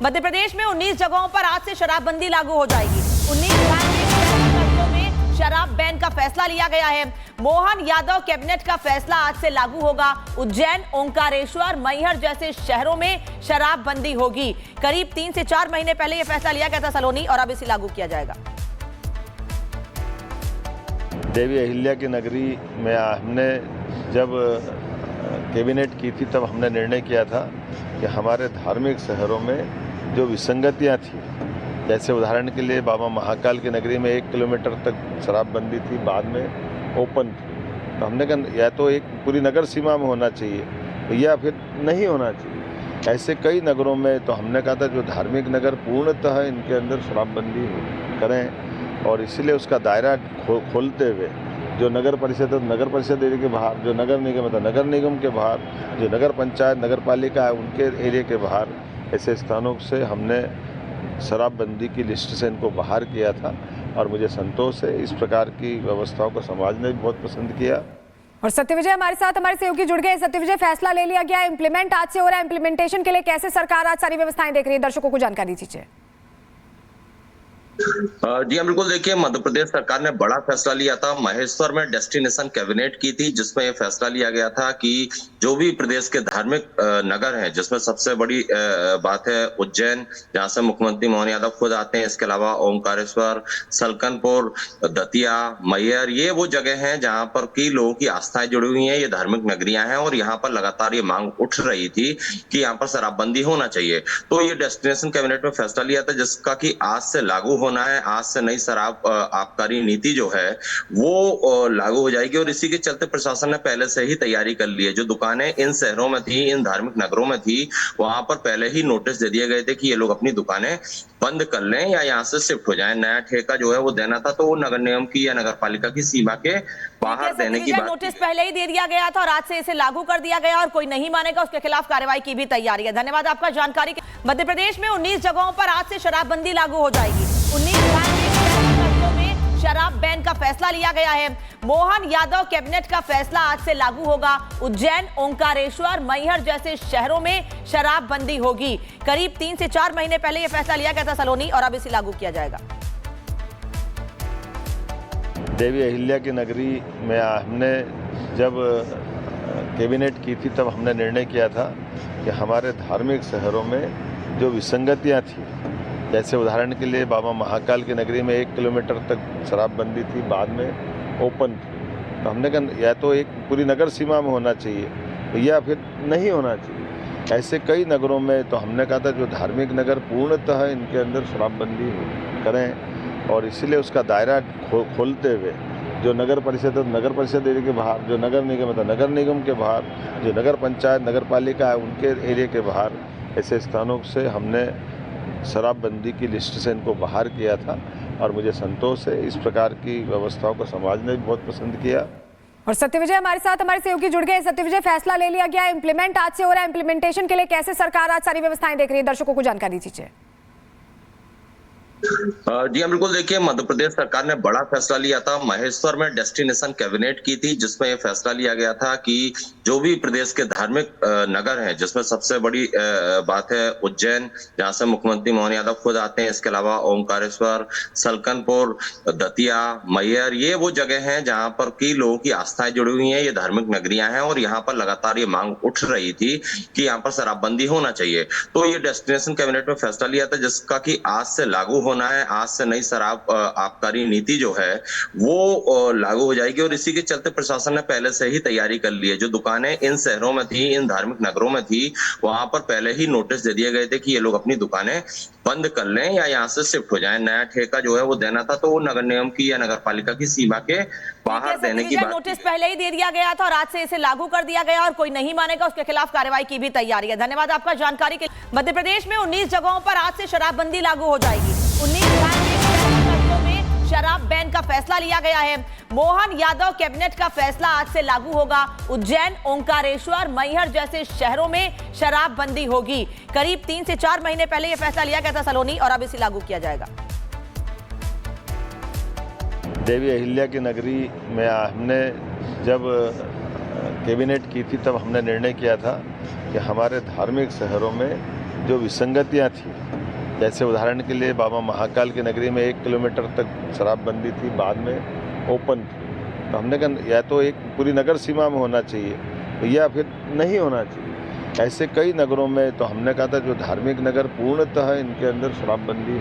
मध्य प्रदेश में 19 जगहों पर आज से शराबबंदी लागू हो जाएगी। 19 विधानसभा में शराब बैन का फैसला लिया गया है। मोहन यादव कैबिनेट का फैसला आज से लागू होगा। उज्जैन, ओंकारेश्वर, मैहर जैसे शहरों में शराबबंदी होगी। करीब 3 से 4 महीने पहले यह फैसला लिया गया था सलोनी, और अब इसे लागू किया जाएगा। देवी अहिल्या की नगरी में हमने जब कैबिनेट की थी तब हमने निर्णय किया था कि हमारे धार्मिक शहरों में जो विसंगतियां थी, जैसे उदाहरण के लिए बाबा महाकाल की नगरी में 1 किलोमीटर तक शराबबंदी थी, बाद में ओपन थी, तो हमने कहा या तो एक पूरी नगर सीमा में होना चाहिए या फिर नहीं होना चाहिए। ऐसे कई नगरों में तो हमने कहा था जो धार्मिक नगर पूर्णतः इनके अंदर शराबबंदी करें, और इसीलिए उसका दायरा खोलते हुए जो नगर परिषद है नगर परिषद एरिया के बाहर, जो नगर निगम है नगर निगम के बाहर, जो नगर पंचायत नगर पालिका है उनके एरिया के बाहर, ऐसे स्थानों से हमने शराबबंदी की लिस्ट से इनको बाहर किया था। और मुझे संतोष है, इस प्रकार की व्यवस्थाओं को समाज ने भी बहुत पसंद किया। और सत्यविजय हमारे साथ हमारे सहयोगी जुड़ गए। सत्यविजय, फैसला ले लिया गया, इंप्लीमेंट आज से हो रहा है। इंप्लीमेंटेशन के लिए कैसे सरकार आज सारी व्यवस्थाएं देख रही है, दर्शकों को जानकारी दीजिए। जी हाँ, बिल्कुल। देखिए, मध्य प्रदेश सरकार ने बड़ा फैसला लिया था। महेश्वर में डेस्टिनेशन कैबिनेट की थी, जिसमें यह फैसला लिया गया था कि जो भी प्रदेश के धार्मिक नगर हैं, जिसमें सबसे बड़ी बात है उज्जैन, जहां से मुख्यमंत्री मोहन यादव खुद आते हैं, इसके अलावा ओंकारेश्वर, सलकनपुर, दतिया, मैहर, ये वो जगह हैं जहां पर की लोगों की आस्थाएं जुड़ी हुई हैं। ये धार्मिक नगरियां हैं और यहाँ पर लगातार ये मांग उठ रही थी कि यहाँ पर शराबबंदी होना चाहिए। तो ये डेस्टिनेशन कैबिनेट में फैसला लिया था, जिसका कि आज से लागू होना है। आज से नई शराब आबकारी नीति जो है वो लागू हो जाएगी, और इसी के चलते प्रशासन ने पहले से ही तैयारी कर ली है। जो दुकानें इन शहरों में थी, इन धार्मिक नगरों में थी, वहां पर पहले ही नोटिस दे दिए गए थे कि ये लोग अपनी दुकानें बंद कर लें या यहाँ से शिफ्ट हो जाएं। नया ठेका जो है वो देना था, तो वो नगर निगम की या नगर पालिका की सीमा के बाहर देने की बात। नोटिस पहले ही दे दिया गया था और आज से इसे लागू कर दिया गया, और कोई नहीं मानेगा उसके खिलाफ कार्रवाई की भी तैयारी है। धन्यवाद आपका जानकारी। मध्य प्रदेश में 19 जगहों पर आज से शराबबंदी लागू हो जाएगी। 19 विधानसभा में शराब बैन का फैसला लिया गया है। मोहन यादव कैबिनेट का फैसला आज से लागू होगा। उज्जैन, ओंकारेश्वर, मैहर जैसे शहरों में शराबबंदी होगी। करीब 3 से 4 महीने पहले यह फैसला लिया गया था सलोनी, और अब इसे लागू किया जाएगा। देवी अहिल्या की नगरी में हमने जब कैबिनेट की थी तब हमने निर्णय किया था कि हमारे धार्मिक शहरों में जो विसंगतियां थी, जैसे उदाहरण के लिए बाबा महाकाल की नगरी में 1 किलोमीटर तक शराबबंदी थी, बाद में ओपन थी, तो हमने कहा या तो एक पूरी नगर सीमा में होना चाहिए या फिर नहीं होना चाहिए। ऐसे कई नगरों में तो हमने कहा था जो धार्मिक नगर पूर्णतः इनके अंदर शराबबंदी करें, और इसीलिए उसका दायरा खोलते हुए जो नगर परिषद है नगर परिषद एरिया के बाहर, जो नगर निगम है नगर निगम के बाहर, जो नगर पंचायत नगर पालिका है उनके एरिया के बाहर, ऐसे स्थानों से हमने शराबबंदी की लिस्ट से इनको बाहर किया था। और मुझे संतोष है, इस प्रकार की व्यवस्थाओं को समाज ने भी बहुत पसंद किया। और सत्यविजय हमारे साथ हमारे सहयोगी जुड़ गए। सत्यविजय, फैसला ले लिया गया, इंप्लीमेंट आज से हो रहा है। इंप्लीमेंटेशन के लिए कैसे सरकार आज सारी व्यवस्थाएं देख रही है, दर्शकों को जानकारी दीजिए। जी हाँ, बिल्कुल। देखिए, मध्य प्रदेश सरकार ने बड़ा फैसला लिया था। महेश्वर में डेस्टिनेशन कैबिनेट की थी, जिसमें यह फैसला लिया गया था कि जो भी प्रदेश के धार्मिक नगर हैं, जिसमें सबसे बड़ी बात है उज्जैन, जहां से मुख्यमंत्री मोहन यादव खुद आते हैं, इसके अलावा ओंकारेश्वर, सलकनपुर, दतिया, मैहर, ये वो जगह हैं जहां पर की लोगों की आस्थाएं जुड़ी हुई हैं। ये धार्मिक नगरियां हैं और यहाँ पर लगातार ये मांग उठ रही थी कि यहाँ पर शराबबंदी होना चाहिए। तो ये डेस्टिनेशन कैबिनेट में फैसला लिया था, जिसका कि आज से लागू होना है। आज से नई शराब आबकारी नीति जो है वो लागू हो जाएगी, और इसी के चलते प्रशासन ने पहले से ही तैयारी कर ली है। जो दुकानें इन शहरों में थी, इन धार्मिक नगरों में थी, वहां पर पहले ही नोटिस दे दिए गए थे कि ये लोग अपनी दुकानें बंद कर लें या यहाँ से शिफ्ट हो जाएं। नया ठेका जो है वो देना था, तो वो नगर निगम की या नगर पालिका की सीमा के बाहर देने की बात। नोटिस पहले ही दे दिया गया था और आज से इसे लागू कर दिया गया, और कोई नहीं मानेगा उसके खिलाफ कार्रवाई की भी तैयारी है। धन्यवाद आपका जानकारी के। मध्य प्रदेश में 19 जगहों पर आज से शराबबंदी लागू हो जाएगी। 19 विधानसभा में शराब बैन का फैसला लिया गया है। मोहन यादव कैबिनेट का फैसला आज से लागू होगा। उज्जैन, ओंकारेश्वर, मैहर जैसे शहरों में शराबबंदी होगी। करीब 3 से 4 महीने पहले यह फैसला लिया गया था सलोनी, और अब इसे लागू किया जाएगा। देवी अहिल्या की नगरी में हमने जब कैबिनेट की थी तब हमने निर्णय किया था कि हमारे धार्मिक शहरों में जो विसंगतियां थी, जैसे उदाहरण के लिए बाबा महाकाल की नगरी में 1 किलोमीटर तक शराबबंदी थी, बाद में ओपन थी। तो हमने कहा या तो एक पूरी नगर सीमा में होना चाहिए या फिर नहीं होना चाहिए। ऐसे कई नगरों में तो हमने कहा था जो धार्मिक नगर पूर्णतः इनके अंदर शराबबंदी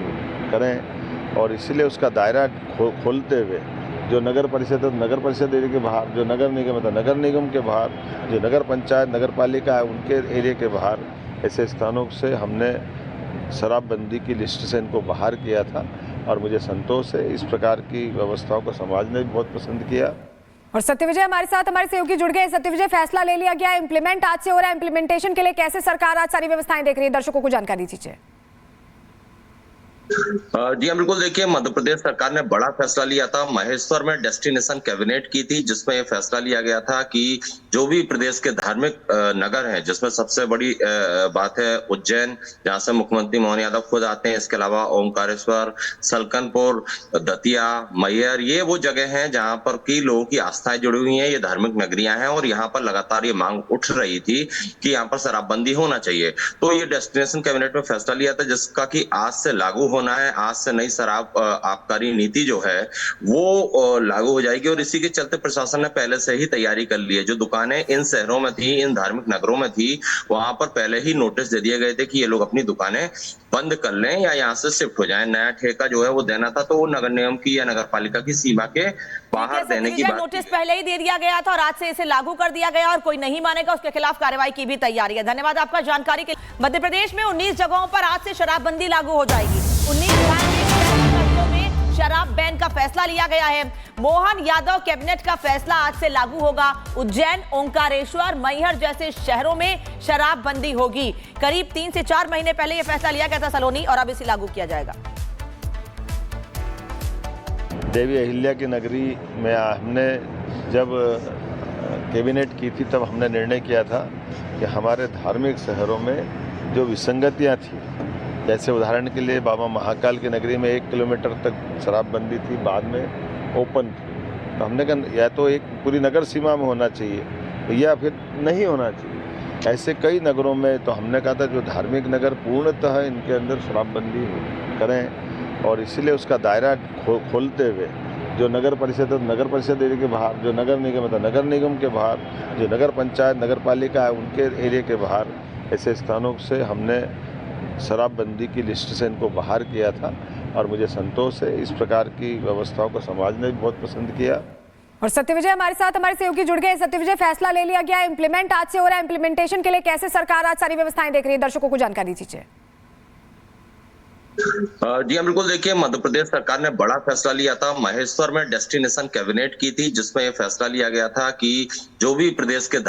करें, और इसीलिए उसका दायरा खोलते हुए जो नगर परिषद है नगर परिषद एरिया के बाहर, जो नगर निगम है तो नगर निगम के बाहर, जो नगर पंचायत नगर पालिका है उनके एरिया के बाहर, ऐसे स्थानों से हमने शराबबंदी की लिस्ट से इनको बाहर किया था। और मुझे संतोष है, इस प्रकार की व्यवस्थाओं को समाज ने भी बहुत पसंद किया। और सत्यविजय हमारे साथ हमारे सहयोगी जुड़ गए। सत्यविजय, फैसला ले लिया गया, इंप्लीमेंट आज से हो रहा है। इंप्लीमेंटेशन के लिए कैसे सरकार आज सारी व्यवस्थाएं देख रही है, दर्शकों को जानकारी दीजिए। जी हाँ, बिल्कुल। देखिए, मध्य प्रदेश सरकार ने बड़ा फैसला लिया था। महेश्वर में डेस्टिनेशन कैबिनेट की थी, जिसमें यह फैसला लिया गया था कि जो भी प्रदेश के धार्मिक नगर हैं, जिसमें सबसे बड़ी बात है उज्जैन, जहां से मुख्यमंत्री मोहन यादव खुद आते हैं। इसके अलावा ओमकारेश्वर, सलकनपुर, दतिया, मैहर, ये वो जगह हैं जहां पर की लोगों की आस्थाएं जुड़ी हुई हैं। ये धार्मिक नगरियां हैं और यहाँ पर लगातार ये मांग उठ रही थी कि यहाँ पर शराबबंदी होना चाहिए। तो ये डेस्टिनेशन कैबिनेट में फैसला लिया था, जिसका कि आज से लागू होना है। आज से नई शराब आबकारी नीति जो है वो लागू हो जाएगी, और इसी के चलते प्रशासन ने पहले से ही तैयारी कर ली है। जो दुकानें इन शहरों में थी, इन धार्मिक नगरों में थी, वहां पर पहले ही नोटिस दे दिए गए थे कि ये लोग अपनी दुकानें बंद कर लें या यहाँ से शिफ्ट हो जाएं। नया ठेका जो है वो देना था, तो वो नगर निगम की या नगर पालिका की सीमा के बाहर देने की बात। नोटिस पहले ही दे दिया गया था और आज से इसे लागू कर दिया गया, और कोई नहीं मानेगा उसके खिलाफ कार्रवाई की भी तैयारी है। धन्यवाद आपका जानकारी के लिए। मध्य प्रदेश में 19 जगहों पर आज से शराबबंदी लागू हो जाएगी। 19 में शराब बैन का फैसला लिया गया है। मोहन यादव कैबिनेट का फैसला आज से लागू होगा। उज्जैन, ओंकारेश्वर, मैहर जैसे शहरों में शराबबंदी होगी। करीब 3 से 4 महीने पहले यह फैसला लिया गया था सलोनी, और अब इसे लागू किया जाएगा। देवी अहिल्या की नगरी में हमने जब कैबिनेट की थी तब हमने निर्णय किया था कि हमारे धार्मिक शहरों में जो विसंगतियां थी, जैसे उदाहरण के लिए बाबा महाकाल की नगरी में 1 किलोमीटर तक शराबबंदी थी, बाद में ओपन थी। तो हमने कहा या तो एक पूरी नगर सीमा में होना चाहिए या फिर नहीं होना चाहिए। ऐसे कई नगरों में तो हमने कहा था जो धार्मिक नगर पूर्णतः इनके अंदर शराबबंदी करें, और इसीलिए उसका दायरा खोलते हुए जो नगर परिषद है नगर परिषद एरिया के बाहर, जो नगर निगम है तो नगर निगम के बाहर, जो नगर पंचायत नगर पालिका है उनके एरिया के बाहर, ऐसे स्थानों से हमने शराबबंदी की लिस्ट से इनको बाहर किया था। और मुझे संतोष है, इस प्रकार की व्यवस्थाओं को समाज ने भी बहुत पसंद किया। और सत्यविजय हमारे साथ हमारे सहयोगी जुड़ गए। सत्यविजय, फैसला ले लिया गया, इंप्लीमेंट आज से हो रहा है। इंप्लीमेंटेशन के लिए कैसे सरकार आज सारी व्यवस्थाएं देख रही है, दर्शकों को जानकारी दीजिए। जी हाँ, बिल्कुल। देखिए, मध्य प्रदेश सरकार ने बड़ा फैसला लिया था। महेश्वर में डेस्टिनेशन कैबिनेट की थी, जिसमें यह फैसला लिया गया था कि जो भी प्रदेश के